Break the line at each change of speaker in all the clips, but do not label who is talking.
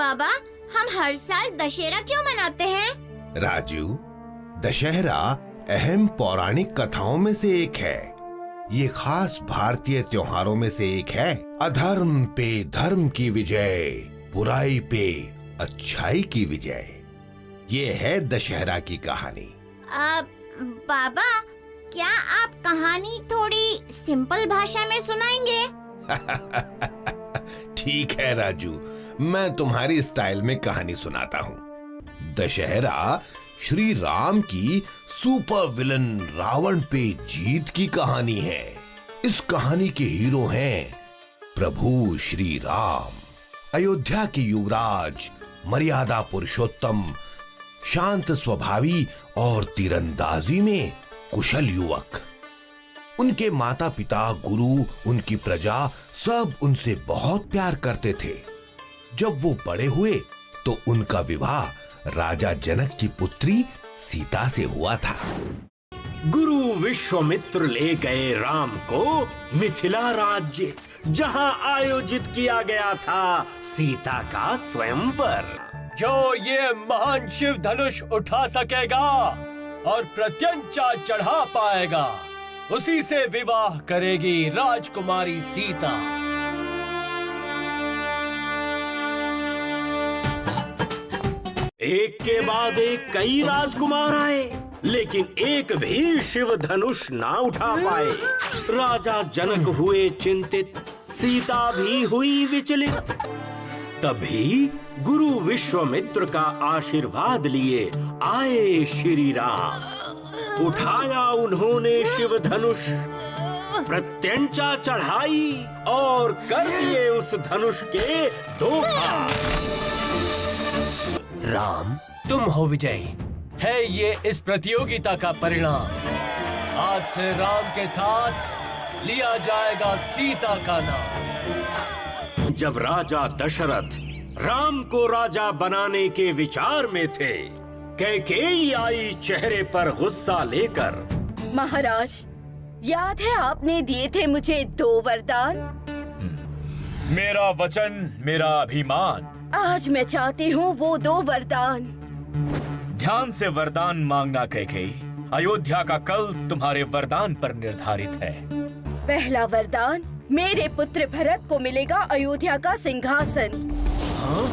बाबा, हम हर साल दशहरा क्यों मनाते हैं?
राजू, दशहरा अहम पौराणिक कथाओं में से एक है। ये खास भारतीय त्योहारों में से एक है। अधर्म पे धर्म की विजय, बुराई पे अच्छाई की विजय। ये है दशहरा की कहानी।
बाबा, क्या आप कहानी थोड़ी सिंपल भाषा में सुनाएंगे?
ठीक है राजू, मैं तुम्हारी स्टाइल में कहानी सुनाता हूँ। दशहरा श्री राम की सुपर विलन रावण पे जीत की कहानी है। इस कहानी के हीरो हैं प्रभु श्री राम, अयोध्या के युवराज, मर्यादा पुरुषोत्तम, शांत स्वभावी और तीरंदाजी में कुशल युवक। उनके माता पिता, गुरु, उनकी प्रजा सब उनसे बहुत प्यार करते थे। जब वो बड़े हुए तो उनका विवाह राजा जनक की पुत्री सीता से हुआ था।
गुरु विश्वामित्र ले गए राम को मिथिला राज्य, जहां आयोजित किया गया था सीता का स्वयंवर।
जो ये महान शिव धनुष उठा सकेगा और प्रत्यंचा चढ़ा पाएगा, उसी से विवाह करेगी राजकुमारी सीता।
एक के बाद एक कई राजकुमार आए, लेकिन एक भी शिव धनुष ना उठा पाए। राजा जनक हुए चिंतित, सीता भी हुई विचलित। तभी गुरु विश्वामित्र का आशीर्वाद लिए आए श्री राम। उठाया उन्होंने शिव धनुष, प्रत्यंचा चढ़ाई और कर दिए उस धनुष के 2 भाग।
राम, तुम हो विजयी। है ये इस प्रतियोगिता का परिणाम। आज से राम के साथ लिया जाएगा सीता का नाम।
जब राजा दशरथ राम को राजा बनाने के विचार में थे, कैकेयी आई चेहरे पर गुस्सा लेकर।
महाराज, याद है आपने दिए थे मुझे 2 वरदान?
मेरा वचन, मेरा अभिमान।
आज मैं चाहती हूँ वो 2 वरदान।
ध्यान से वरदान मांगना कैकेयी। अयोध्या का कल तुम्हारे वरदान पर निर्धारित है।
पहला वरदान, मेरे पुत्र भरत को मिलेगा अयोध्या का सिंहासन।
हाँ?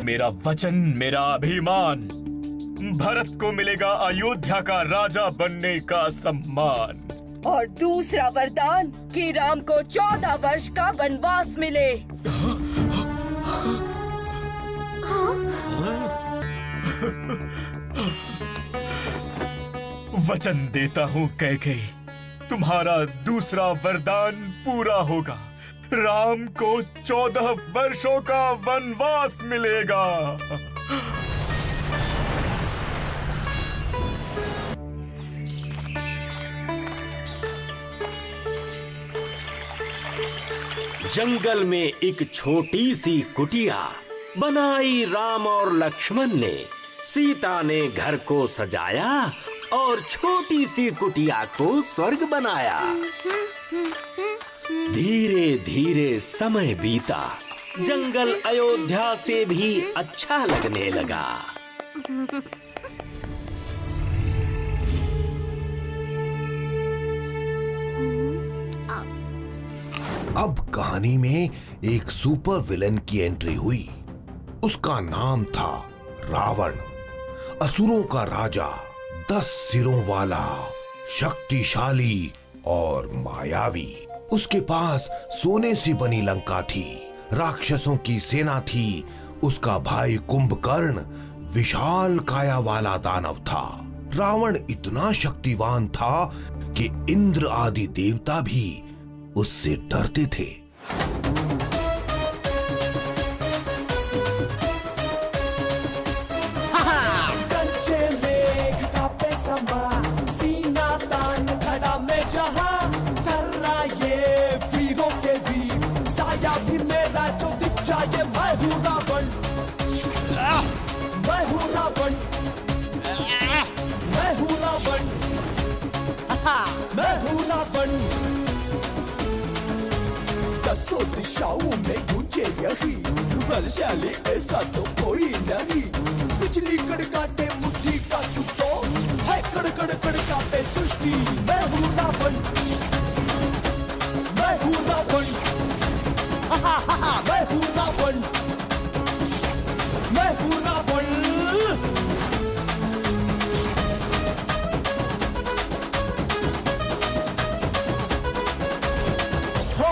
मेरा वचन, मेरा अभिमान। भरत को मिलेगा अयोध्या का राजा बनने का सम्मान।
और दूसरा वरदान कि राम को 14 वर्ष का वनवास मिले।
वचन देता हूँ कैकेयी, तुम्हारा दूसरा वरदान पूरा होगा। राम को 14 वर्षों का वनवास मिलेगा।
जंगल में एक छोटी सी कुटिया बनाई राम और लक्ष्मण ने। सीता ने घर को सजाया और छोटी सी कुटिया को स्वर्ग बनाया। धीरे धीरे समय बीता, जंगल अयोध्या से भी अच्छा लगने लगा।
अब कहानी में एक सुपर विलन की एंट्री हुई। उसका नाम था रावण, असुरों का राजा, 10 सिरों वाला, शक्तिशाली और मायावी। उसके पास सोने से बनी लंका थी, राक्षसों की सेना थी। उसका भाई कुंभकर्ण विशाल काया वाला दानव था। रावण इतना शक्तिवान था कि इंद्र आदि देवता भी उससे डरते थे।
कच्चे मेघ का पे समा, सीना तान खड़ा में जहां, कर्रा ये वीरों के वीर, साया भी मेरा जो दिख जाए। मैं हूँ रावण, मैं हूँ रावण, मैं हूँ रावण, मैं हूँ रावण। सौ दिशाओं में गूंजे यही बलशाली ऐसा तो कोई नहीं बिजली कड़काटे मुट्ठी का सुतो है कड़कड़ कड़का पे सृष्टि मैं हूँ रावण मैं हूँ रावण मैं हूँ रावण मैं हूँ रावण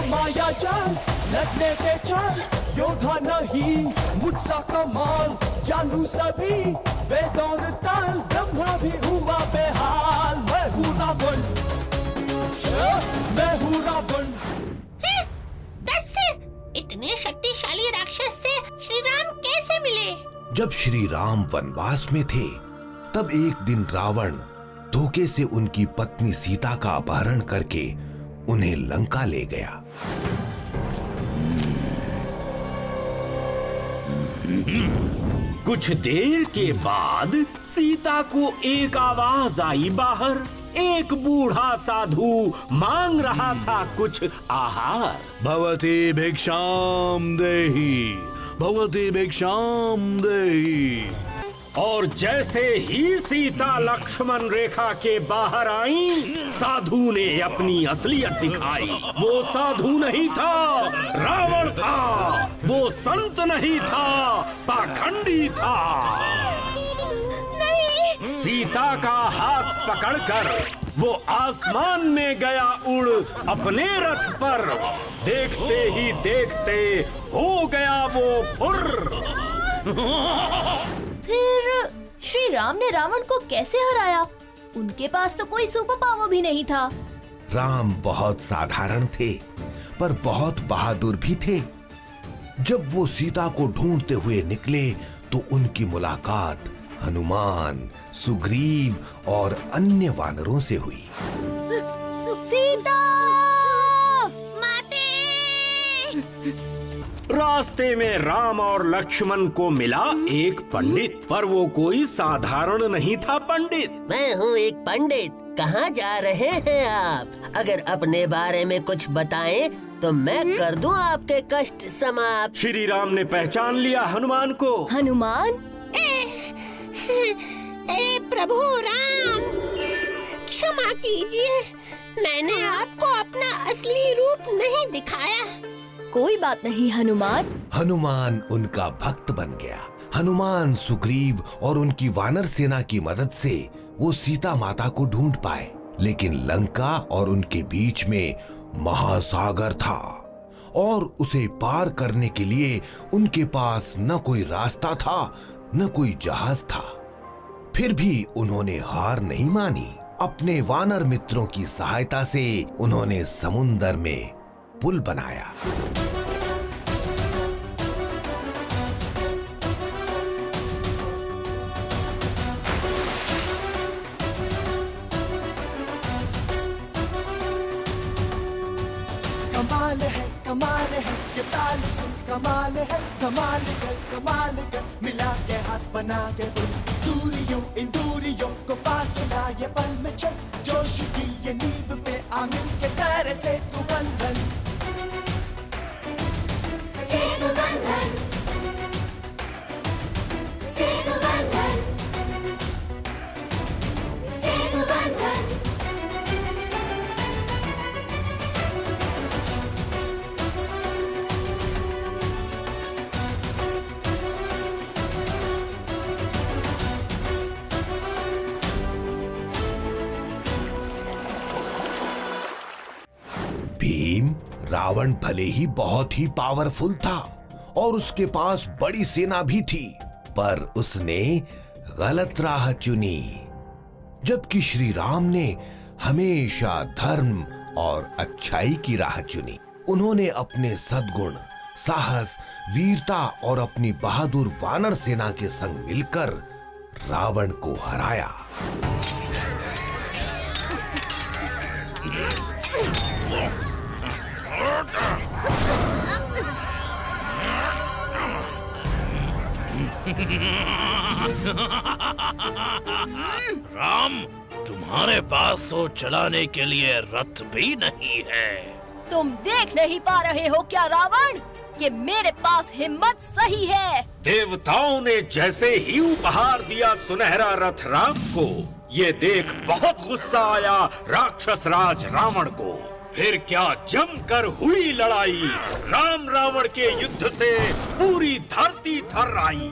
माया जाल लगने के चाल योद्धा नहीं मुझसा कमाल जानू सभी वेद और ताल ब्रह्मा भी हुआ बेहाल मैं हूँ रावण मैं हूँ रावण
दस सिर इतने शक्तिशाली राक्षस से श्री राम कैसे मिले?
जब श्री राम वनवास में थे तब एक दिन रावण धोखे से उनकी पत्नी सीता का अपहरण करके उन्हें लंका ले गया।
कुछ देर के बाद सीता को एक आवाज आई बाहर। एक बूढ़ा साधु मांग रहा था कुछ आहार।
भवती भिक्षाम देहि, भवती भिक्षाम देहि।
और जैसे ही सीता लक्ष्मण रेखा के बाहर आई, साधु ने अपनी असलियत दिखाई। वो साधु नहीं था, रावण था। वो संत नहीं था, पाखंडी था।
नहीं।
सीता का हाथ पकड़कर वो आसमान में गया उड़ अपने रथ पर। देखते ही देखते हो गया वो फुर्र।
फिर श्री राम ने रावण को कैसे हराया? उनके पास तो कोई सुपर पावर भी नहीं था।
राम बहुत साधारण थे पर बहुत बहादुर भी थे। जब वो सीता को ढूंढते हुए निकले तो उनकी मुलाकात हनुमान, सुग्रीव और अन्य वानरों से हुई।
सीता!
माते!
रास्ते में राम और लक्ष्मण को मिला एक पंडित, पर वो कोई साधारण नहीं था पंडित।
मैं हूँ एक पंडित। कहाँ जा रहे हैं आप? अगर अपने बारे में कुछ बताएं तो मैं कर दूं आपके कष्ट समाप्त।
श्री राम ने पहचान लिया हनुमान को।
हनुमान?
प्रभु राम, क्षमा कीजिए, मैंने आपको अपना असली रूप नहीं दिखाया।
कोई बात नहीं हनुमान।
हनुमान उनका भक्त बन गया। हनुमान, सुग्रीव और उनकी वानर सेना की मदद से वो सीता माता को ढूंढ पाए, लेकिन लंका और उनके बीच में महासागर था और उसे पार करने के लिए उनके पास न कोई रास्ता था न कोई जहाज था। फिर भी उन्होंने हार नहीं मानी। अपने वानर मित्रों की सहायता से उन्होंने समुंदर में पुल बनाया।
कमाल है ये ताल सुन, कमाल है कमाल कर मिला के हाथ बना के दूरियों इन दूरियों को पास ला ये पल में चल। जोश की ये नींद पे आमिल के कर से तू बंधन,
सेतु बंधन, सेतु बंधन, सेतु बंधन।
भीम, रावण भले ही बहुत ही पावरफुल था और उसके पास बड़ी सेना भी थी, पर उसने गलत राह चुनी। जबकि श्री राम ने हमेशा धर्म और अच्छाई की राह चुनी। उन्होंने अपने सद्गुण, साहस, वीरता और अपनी बहादुर वानर सेना के संग मिलकर रावण को हराया।
राम, तुम्हारे पास तो चलाने के लिए रथ भी नहीं है।
तुम देख नहीं पा रहे हो क्या रावण कि मेरे पास हिम्मत सही है।
देवताओं ने जैसे ही उपहार दिया सुनहरा रथ राम को, ये देख बहुत गुस्सा आया राक्षस राज रावण को। फिर क्या जमकर हुई लड़ाई। राम रावण के युद्ध से पूरी धरती थर आई।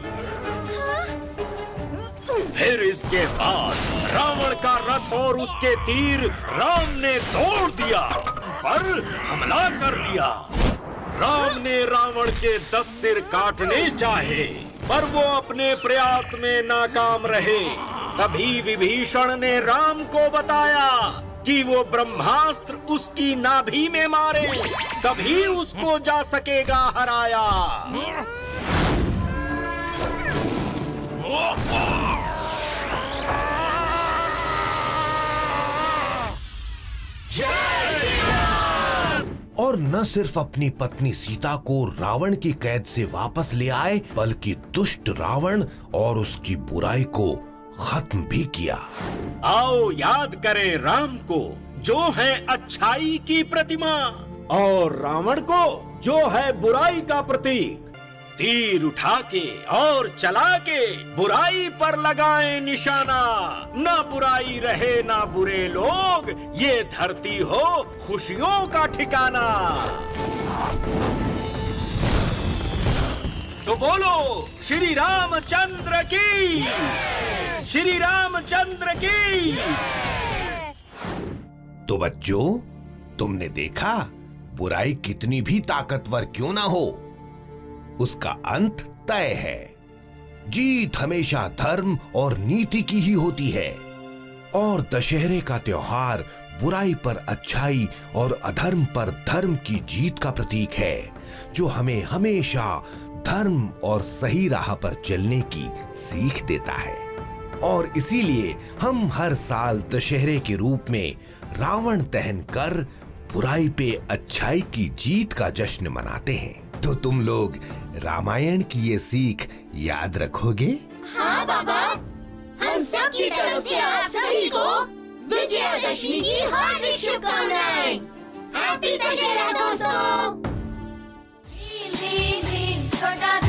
फिर इसके बाद रावण का रथ और उसके तीर राम ने तोड़ दिया, पर हमला कर दिया। राम ने रावण के 10 सिर काटने चाहे, पर वो अपने प्रयास में नाकाम रहे। तभी विभीषण ने राम को बताया कि वो ब्रह्मास्त्र उसकी नाभि में मारे, तभी उसको जा सकेगा हराया।
और न सिर्फ अपनी पत्नी सीता को रावण की कैद से वापस ले आए, बल्कि दुष्ट रावण और उसकी बुराई को खत्म भी किया।
आओ याद करें राम को, जो है अच्छाई की प्रतिमा, और रावण को, जो है बुराई का प्रतीक। तीर उठा के और चला के बुराई पर लगाएं निशाना। ना बुराई रहे ना बुरे लोग, ये धरती हो खुशियों का ठिकाना। तो बोलो श्री रामचंद्र की, श्री रामचंद्र की।
तो बच्चों, तुमने देखा बुराई कितनी भी ताकतवर क्यों ना हो, उसका अंत तय है। जीत हमेशा धर्म और नीति की ही होती है। और दशहरे का त्योहार बुराई पर अच्छाई और अधर्म पर धर्म की जीत का प्रतीक है, जो हमें हमेशा धर्म और सही राह पर चलने की सीख देता है। और इसीलिए हम हर साल दशहरे के रूप में रावण दहन कर बुराई पे अच्छाई की जीत का जश्न मनाते हैं। तो तुम लोग रामायण की ये सीख याद रखोगे?
हाँ बाबा, हम सब की तरफ से आप सभी को विजयादशमी की हार्दिक शुभकामनाएं। हैप्पी दशहरा दोस्तों।
भीम भीम भीम छोटा